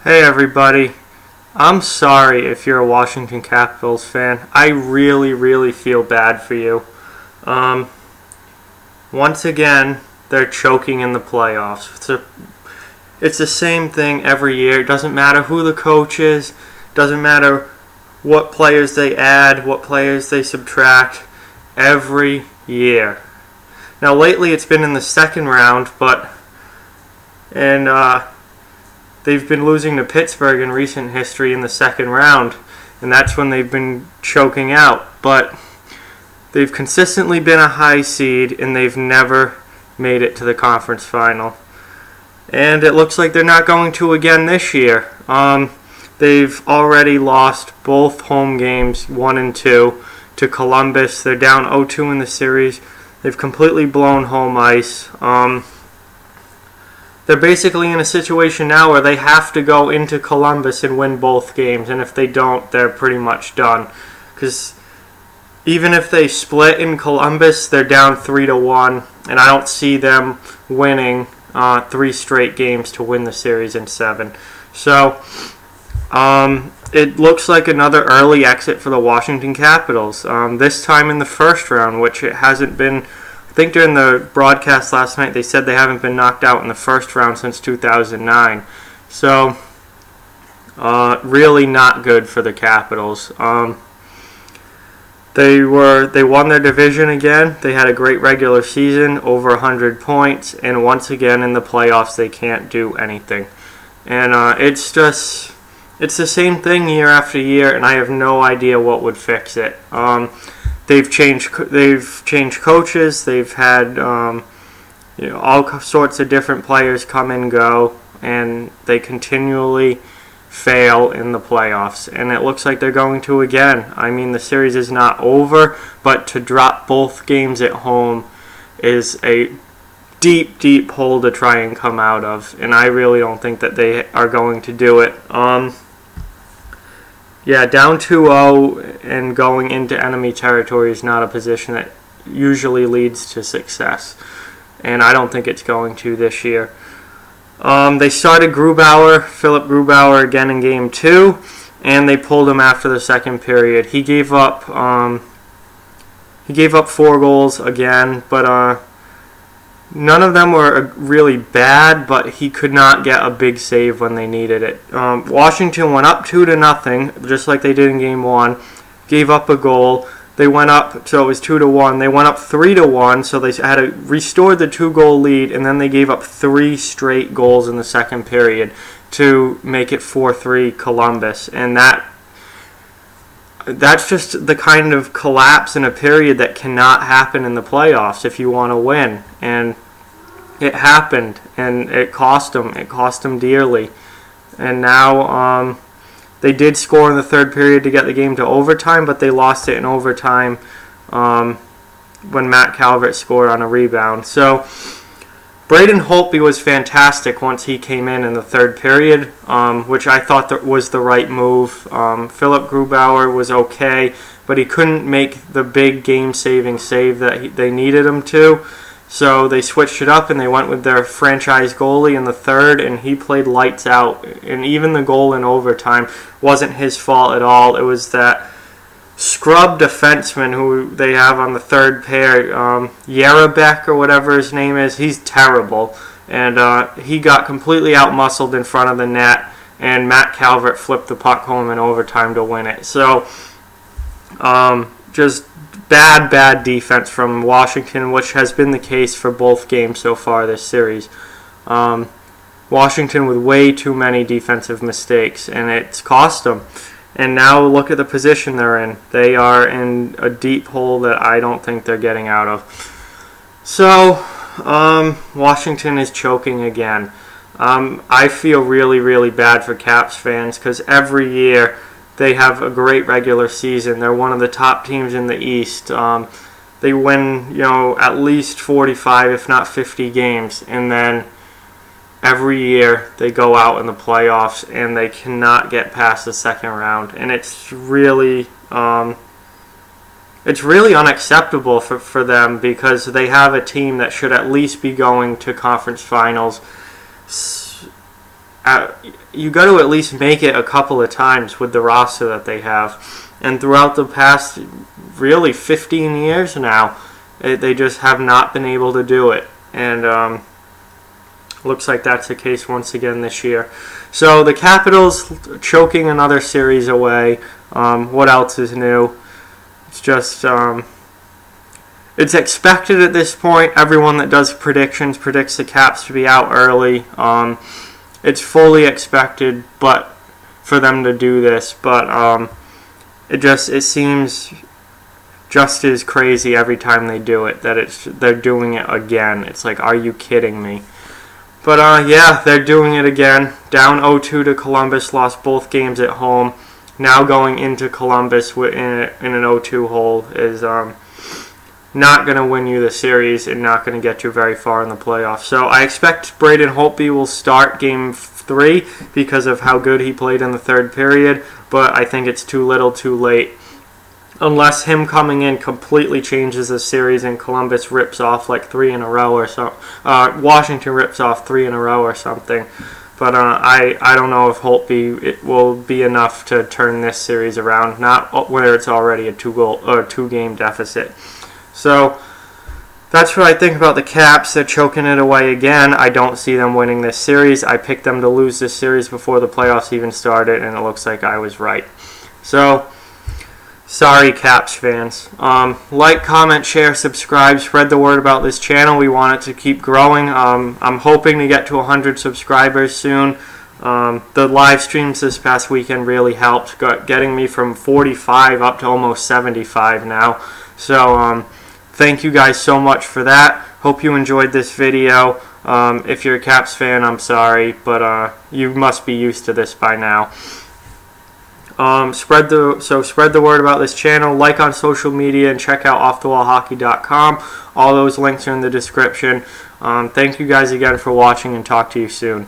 Hey everybody, I'm sorry if you're a Washington Capitals fan. I really feel bad for you. Um, Once again, they're choking in the playoffs. It's the same thing every year. It doesn't matter who the coach is, doesn't matter what players they add, what players they subtract, every year. Now lately it's been in the second round, but and they've been losing to Pittsburgh in recent history in the second round, and that's when they've been choking out. But they've consistently been a high seed, and they've never made it to the conference final. And it looks like they're not going to again this year. They've already lost both home games, 1 and 2, to Columbus. They're down 0-2 in the series. They've completely blown home ice. They're basically in a situation now where they have to go into Columbus and win both games, and if they don't, they're pretty much done. Because even if they split in Columbus, they're down 3-1, and I don't see them winning 3 straight games to win the series in 7. So it looks like another early exit for the Washington Capitals. This time in the first round, which it hasn't been. I think during the broadcast last night they said they haven't been knocked out in the first round since 2009. So, really not good for the Capitals. They won their division again. They had a great regular season, over 100 points, and once again in the playoffs they can't do anything. And it's the same thing year after year, and I have no idea what would fix it. They've changed coaches. They've had all sorts of different players come and go, and they continually fail in the playoffs. And it looks like they're going to again. I mean, the series is not over, but to drop both games at home is a deep hole to try and come out of. And I really don't think that they are going to do it. Yeah, down 2-0 and going into enemy territory is not a position that usually leads to success. And I don't think it's going to this year. They started Philip Grubauer again in Game 2, and they pulled him after the second period. He gave up 4 goals again, but none of them were really bad, but he could not get a big save when they needed it. Washington went up 2-0, just like they did in Game 1, gave up a goal. They went up, so it was 2-1. They went up 3-1, so they had to restore the 2-goal lead, and then they gave up 3 straight goals in the second period to make it 4-3 Columbus. And that's just the kind of collapse in a period that cannot happen in the playoffs if you want to win. And it happened, and it cost them. It cost them dearly. And now they did score in the third period to get the game to overtime, but they lost it in overtime when Matt Calvert scored on a rebound. So Braden Holtby was fantastic once he came in the third period, which I thought that was the right move. Philip Grubauer was okay, but he couldn't make the big game-saving save that they needed him to. So they switched it up and they went with their franchise goalie in the third, and he played lights out. And even the goal in overtime wasn't his fault at all. It was that scrub defenseman who they have on the third pair, Yarabek or whatever his name is. He's terrible, and he got completely outmuscled in front of the net, and Matt Calvert flipped the puck home in overtime to win it. So just bad defense from Washington, which has been the case for both games so far this series. Washington with way too many defensive mistakes, and it's cost them. And now look at the position they're in. They are in a deep hole that I don't think they're getting out of. So, Washington is choking again. I feel really bad for Caps fans because every year they have a great regular season. They're one of the top teams in the East. They win, at least 45, if not 50 games, and then every year they go out in the playoffs and they cannot get past the second round, and it's really unacceptable for them because they have a team that should at least be going to conference finals you got to at least make it a couple of times with the roster that they have. And throughout the past, really 15 years now, they just have not been able to do it. And looks like that's the case once again this year. So the Capitals choking another series away. What else is new? It's just it's expected at this point. Everyone that does predictions predicts the Caps to be out early. It's fully expected, but for them to do this, but it seems just as crazy every time they do it that they're doing it again. It's like, are you kidding me? But yeah, they're doing it again. Down 0-2 to Columbus, lost both games at home. Now going into Columbus in an 0-2 hole is not going to win you the series and not going to get you very far in the playoffs. So I expect Braden Holtby will start Game 3 because of how good he played in the third period, but I think it's too little too late. Unless him coming in completely changes the series and Columbus rips off like 3 in a row or so. Washington rips off 3 in a row or something. But I don't know if Holtby it will be enough to turn this series around, not whether it's already a 2-game deficit. So that's what I think about the Caps. They're choking it away again. I don't see them winning this series. I picked them to lose this series before the playoffs even started, and it looks like I was right. So sorry, Caps fans. Like, comment, share, subscribe, spread the word about this channel. We want it to keep growing. I'm hoping to get to 100 subscribers soon. The live streams this past weekend really helped, getting me from 45 up to almost 75 now. So thank you guys so much for that. Hope you enjoyed this video. If you're a Caps fan, I'm sorry, but you must be used to this by now. Spread the word about this channel, like on social media, and check out offthewallhockey.com. All those links are in the description. Thank you guys again for watching, and talk to you soon.